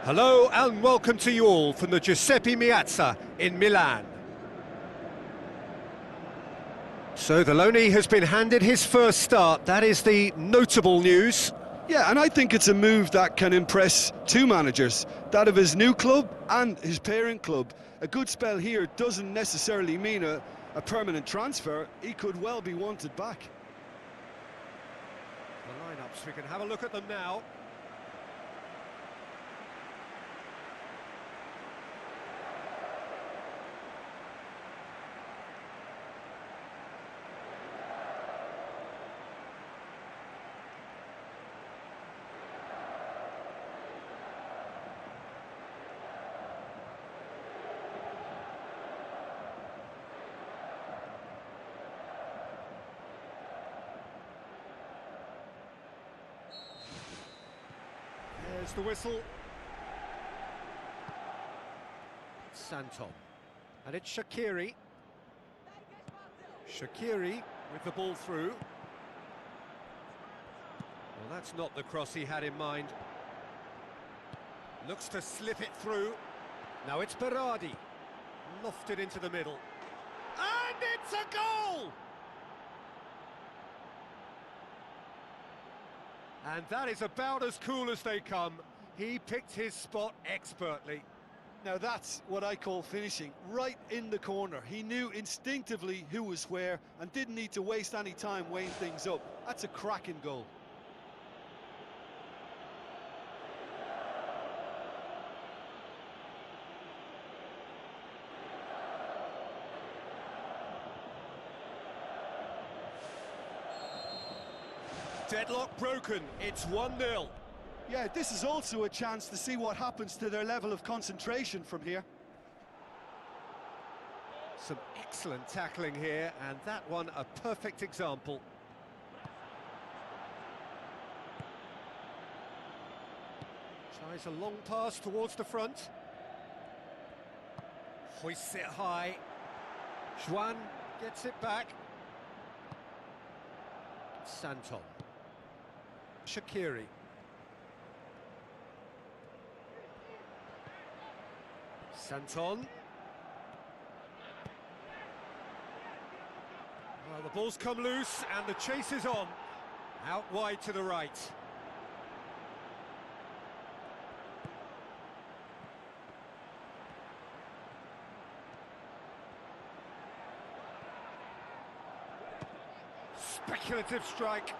Hello and welcome to you all from the Giuseppe Meazza in Milan. So the loanee has been handed his first start. That is the notable news. Yeah, and I think it's a move that can impress two managers, that of his new club and his parent club. A good spell here doesn't necessarily mean a permanent transfer. He could well be wanted back. The lineups, we can have a look at them now. There's the whistle. Santon. And it's Shaqiri. Shaqiri with the ball through. Well, that's not the cross he had in mind. Looks to slip it through. Now it's Berardi. Lofted into the middle. And it's a goal! And that is about as cool as they come. He picked his spot expertly. Now that's what I call finishing, right in the corner. He knew instinctively who was where and didn't need to waste any time weighing things up. That's a cracking goal. Deadlock broken, it's 1-0. Yeah, this is also a chance to see what happens to their level of concentration from here. Some excellent tackling here, and that one a perfect example. Tries a long pass towards the front. Hoists it high. Juan gets it back. Santon. Shaqiri. Santon. Well, the ball's come loose and the chase is on. Out wide to the right. Speculative strike.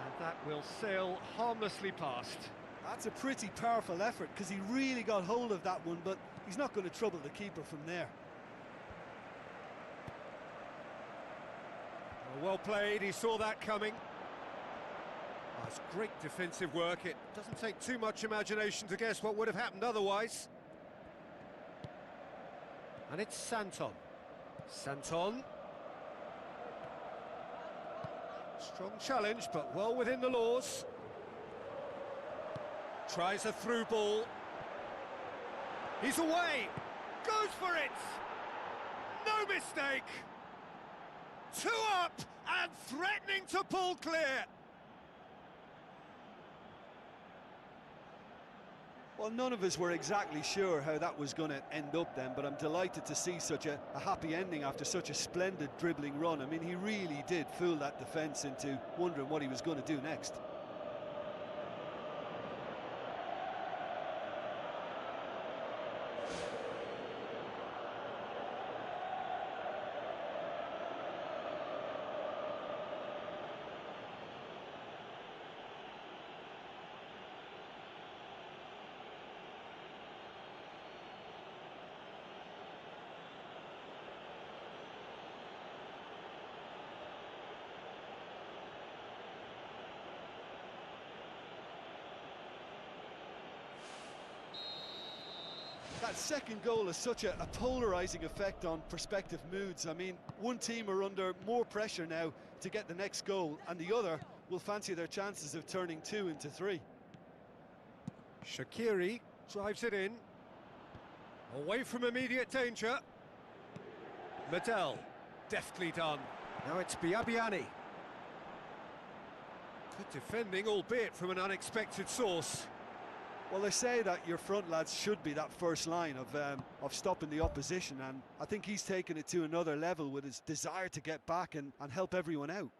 And that will sail harmlessly past. That's a pretty powerful effort because he really got hold of that one, but he's not going to trouble the keeper from there. Well played, he saw that coming. Oh, it's great defensive work. It doesn't take too much imagination to guess what would have happened otherwise. And it's Santon. Santon. Strong challenge, but well within the laws. Tries a through ball. He's away. Goes for it. No mistake. 2 up and threatening to pull clear. Well, none of us were exactly sure how that was going to end up then, but I'm delighted to see such a happy ending after such a splendid dribbling run. I mean, he really did fool that defence into wondering what he was going to do next. that second goal has such a polarising effect on prospective moods. I mean, one team are under more pressure now to get the next goal, and the other will fancy their chances of turning 2 into 3. Shaqiri drives it in. Away from immediate danger. Medel, deftly done. Now it's Biabiani. Good defending, albeit from an unexpected source. Well, they say that your front lads should be that first line of stopping the opposition, and I think he's taken it to another level with his desire to get back and help everyone out.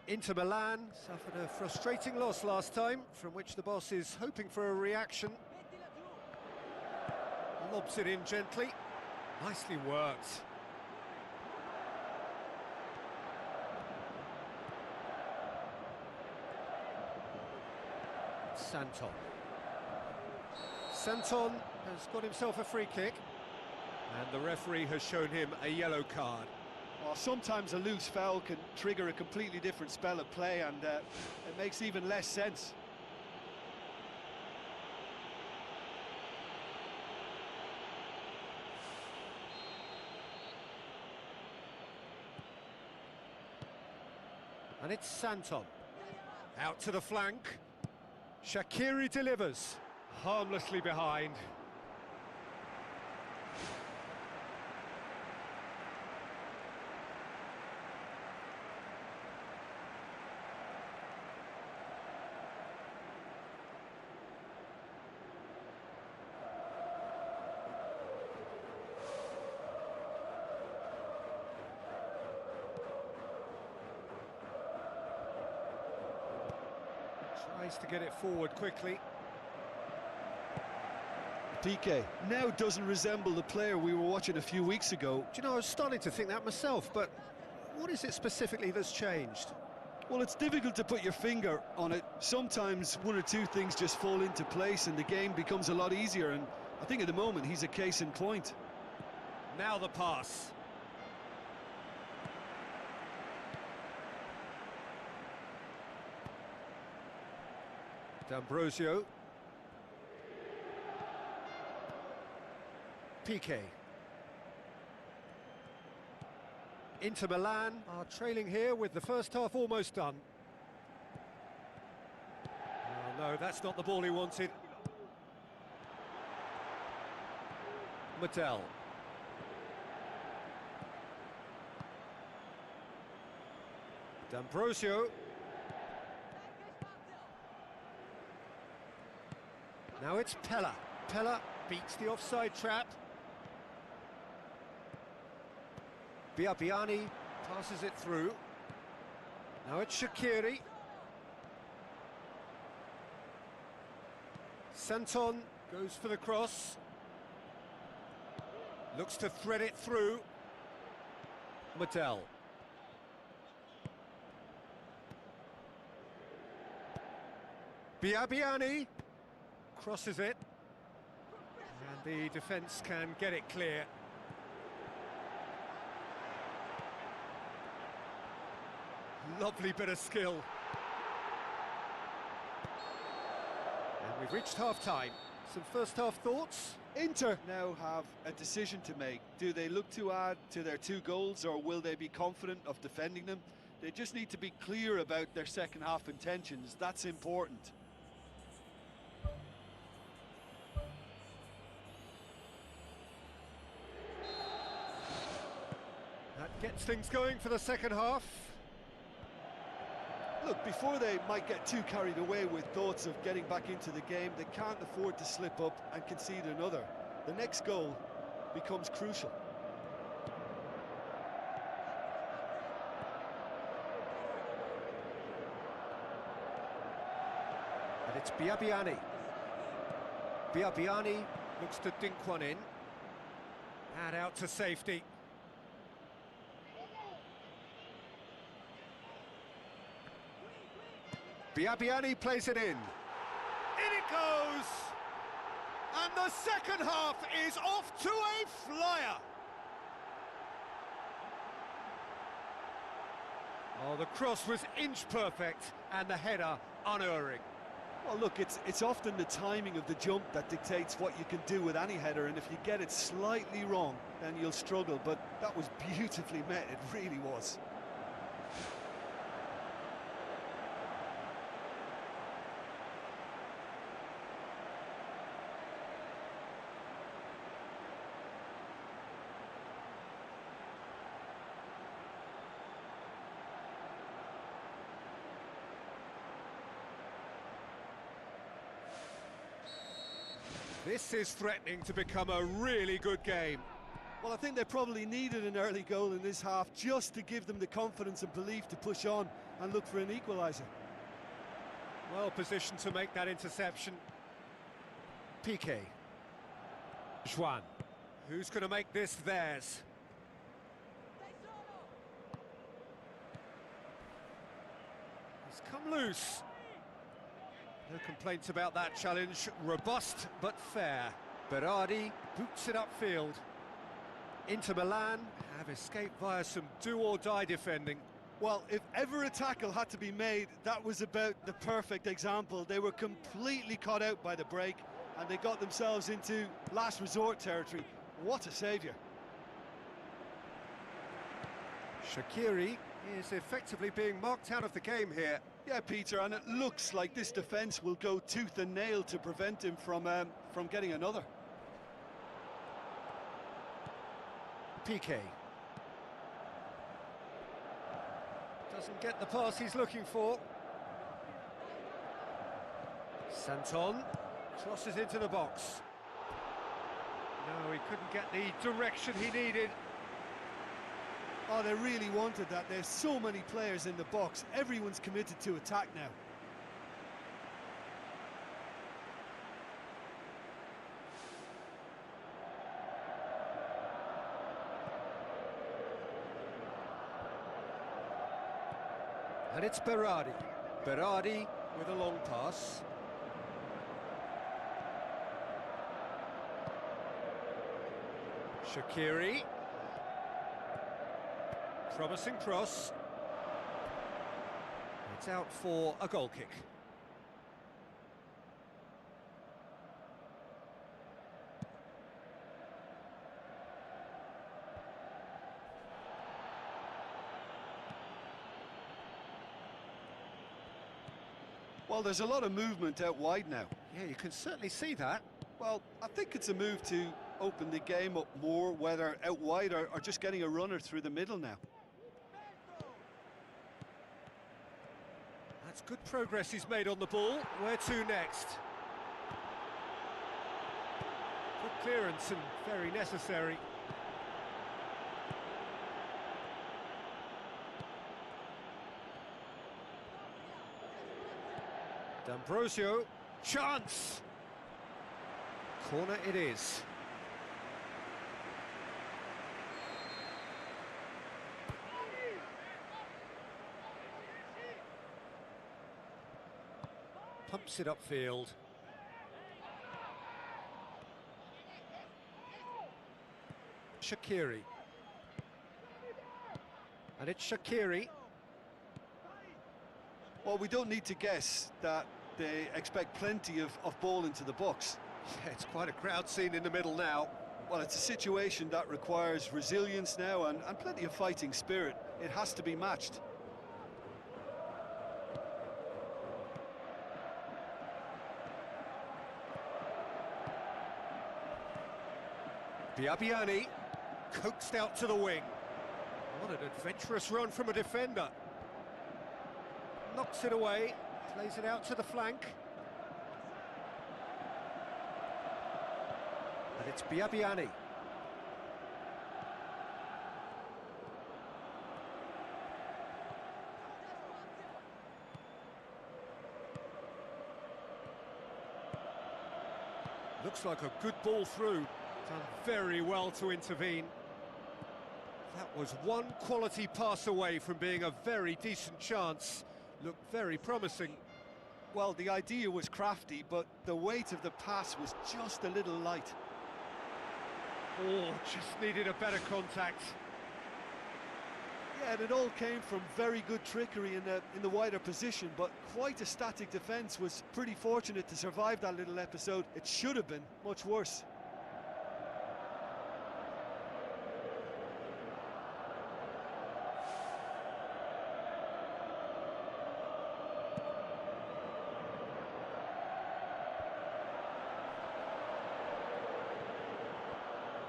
Inter Milan suffered a frustrating loss last time, from which the boss is hoping for a reaction. Lobs it in gently. Nicely worked. Santon has got himself a free kick, and the referee has shown him a yellow card. Well, sometimes a loose foul can trigger a completely different spell of play, and it makes even less sense. And it's Santon. Out to the flank. Shaqiri delivers. Harmlessly behind. Tries to get it forward quickly. Piqué now doesn't resemble the player we were watching a few weeks ago. Do you know, I was starting to think that myself, but what is it specifically that's changed? Well, it's difficult to put your finger on it. Sometimes one or two things just fall into place and the game becomes a lot easier, and I think at the moment he's a case in point. Now the pass. D'Ambrosio. Piqué. Inter Milan are trailing here with the first half almost done. Oh, no, that's not the ball he wanted. Medel. D'Ambrosio. Now it's Pella. Pella beats the offside trap. Biabiani passes it through. Now it's Shaqiri. Santon goes for the cross. Looks to thread it through. Medel. Biabiani crosses it, and the defence can get it clear. Lovely bit of skill. And we've reached half-time. Some first-half thoughts? Inter now have a decision to make. Do they look to add to their 2 goals, or will they be confident of defending them? They just need to be clear about their second-half intentions. That's important. That gets things going for the second half. Look, before they might get too carried away with thoughts of getting back into the game, they can't afford to slip up and concede another. The next goal becomes crucial. And it's Biabiani. Biabiani looks to dink one in. And out to safety. Biabiani plays it in. In it goes! And the second half is off to a flyer. Oh, the cross was inch perfect and the header unerring. Well, look, it's often the timing of the jump that dictates what you can do with any header, and if you get it slightly wrong, then you'll struggle, but that was beautifully met, it really was. This is threatening to become a really good game. Well, I think they probably needed an early goal in this half just to give them the confidence and belief to push on and look for an equaliser. Well positioned to make that interception. Piqué. Juan. Who's going to make this theirs? He's come loose. No complaints about that challenge. Robust but fair. Berardi boots it upfield. Inter Milan have escaped via some do-or-die defending. Well, if ever a tackle had to be made, that was about the perfect example. They were completely caught out by the break, and they got themselves into last resort territory. What a saviour. Shaqiri is effectively being marked out of the game here. Yeah, Peter, and it looks like this defence will go tooth and nail to prevent him from getting another. Piqué. Doesn't get the pass he's looking for. Santon crosses into the box. No, he couldn't get the direction he needed. Oh, they really wanted that. There's so many players in the box. Everyone's committed to attack now. And it's Berardi. Berardi with a long pass. Shaqiri. Promising cross. It's out for a goal kick. Well, there's a lot of movement out wide now. Yeah, you can certainly see that. Well, I think it's a move to open the game up more, whether out wide or just getting a runner through the middle now. That's good progress he's made on the ball. Where to next? Good clearance and very necessary. D'Ambrosio, chance! Corner it is. Pumps it upfield. Shaqiri. And it's Shaqiri. Well, we don't need to guess that they expect plenty of ball into the box. Yeah, it's quite a crowd scene in the middle now. Well, it's a situation that requires resilience now and plenty of fighting spirit. It has to be matched. Biabiani, coaxed out to the wing. What an adventurous run from a defender. Knocks it away, plays it out to the flank. And it's Biabiani. Looks like a good ball through. Done very well to intervene. That was one quality pass away from being a very decent chance. Looked very promising. Well, the idea was crafty, but the weight of the pass was just a little light. Oh, just needed a better contact. Yeah, and it all came from very good trickery in the wider position, but quite a static defence. Was pretty fortunate to survive that little episode. It should have been much worse.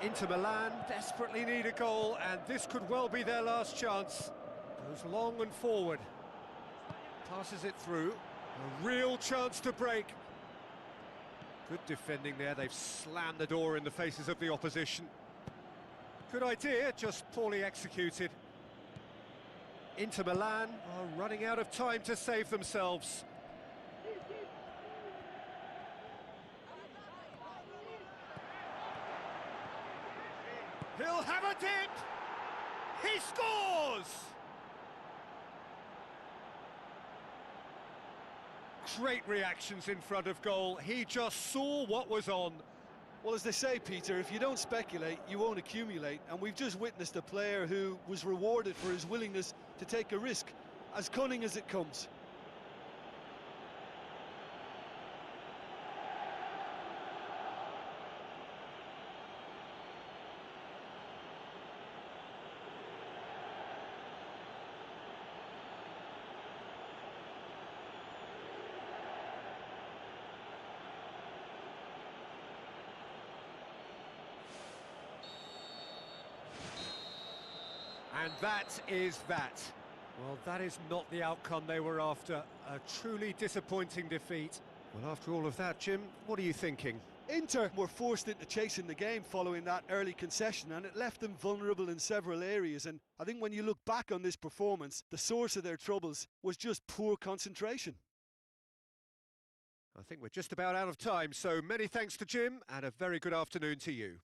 Inter Milan desperately need a goal, and this could well be their last chance. Goes long and forward. Passes it through. A real chance to break. Good defending there. They've slammed the door in the faces of the opposition. Good idea, just poorly executed. Inter Milan are running out of time to save themselves. He'll have a dip! He scores! Great reactions in front of goal. He just saw what was on. Well, as they say, Peter, if you don't speculate, you won't accumulate. And we've just witnessed a player who was rewarded for his willingness to take a risk, as cunning as it comes. And that is that. Well, that is not the outcome they were after. A truly disappointing defeat. Well, after all of that, Jim, what are you thinking? Inter were forced into chasing the game following that early concession, and it left them vulnerable in several areas. And I think when you look back on this performance, the source of their troubles was just poor concentration. I think we're just about out of time, so many thanks to Jim, and a very good afternoon to you.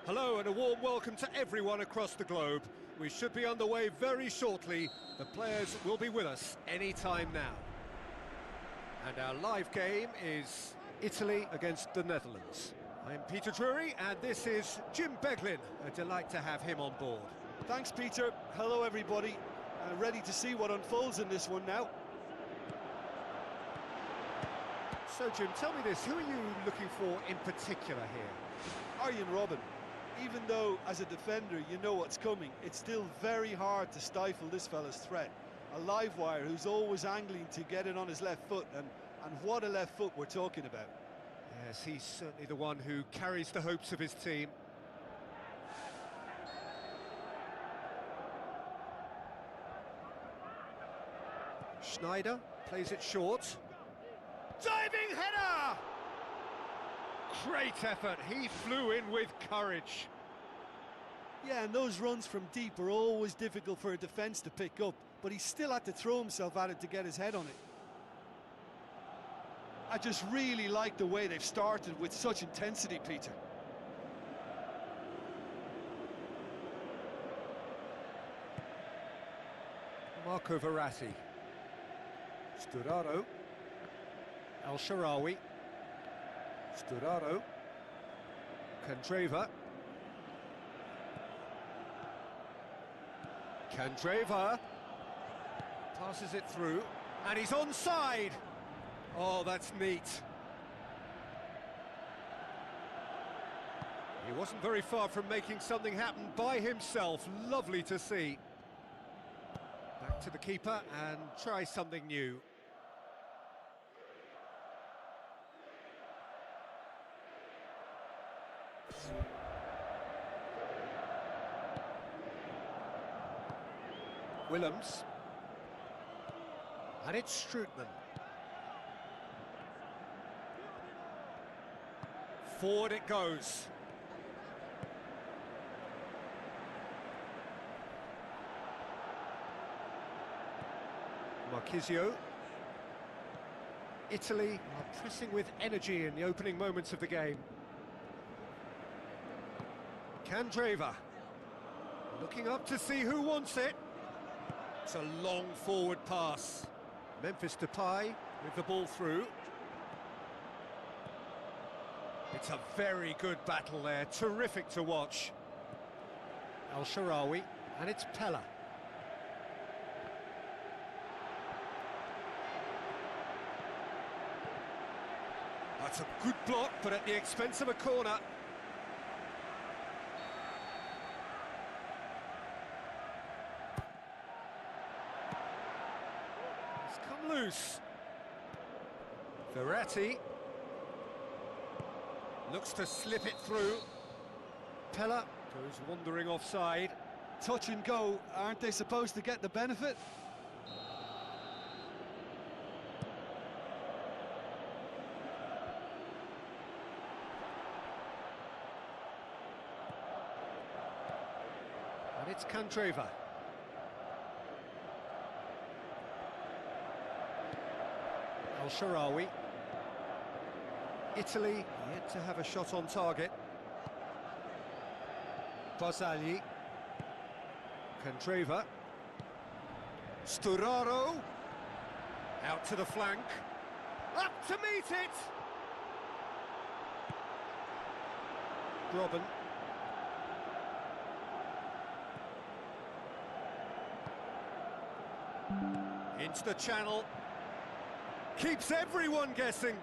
Hello and a warm welcome to everyone across the globe. We should be underway very shortly. The players will be with us any time now. And our live game is Italy against the Netherlands. I'm Peter Drury and this is Jim Beglin. A delight to have him on board. Thanks, Peter. Hello, everybody. Ready to see what unfolds in this one now. So, Jim, tell me this. Who are you looking for in particular here? Arjen Robben. Even though, as a defender, you know what's coming, it's still very hard to stifle this fella's threat. A live wire who's always angling to get it on his left foot, and what a left foot we're talking about. Yes, he's certainly the one who carries the hopes of his team. Schneider plays it short. Diving header! Great effort, he flew in with courage. Yeah, and those runs from deep are always difficult for a defence to pick up, but he still had to throw himself at it to get his head on it. I just really like the way they've started with such intensity, Peter. Marco Verratti. Sturaro. El Shaarawy. Sturaro. Candreva. Candreva. Passes it through. And he's onside. Oh, that's neat. He wasn't very far from making something happen by himself. Lovely to see. Back to the keeper and try something new. Willems. And it's Strootman. Forward it goes. Marchisio. Italy are pressing with energy in the opening moments of the game. Candreva. Looking up to see who wants it. It's a long forward pass. Memphis Depay with the ball through. It's a very good battle there, terrific to watch. El Shaarawy, and it's Pella. That's a good block, but at the expense of a corner. It's come loose. Verratti. Looks to slip it through. Pella goes wandering offside. Touch and go, aren't they supposed to get the benefit? And it's Candreva. El Shaarawy. Italy yet to have a shot on target. Barzagli. Candreva. Sturaro. Out to the flank. Up to meet it! Robben. Into the channel. Keeps everyone guessing.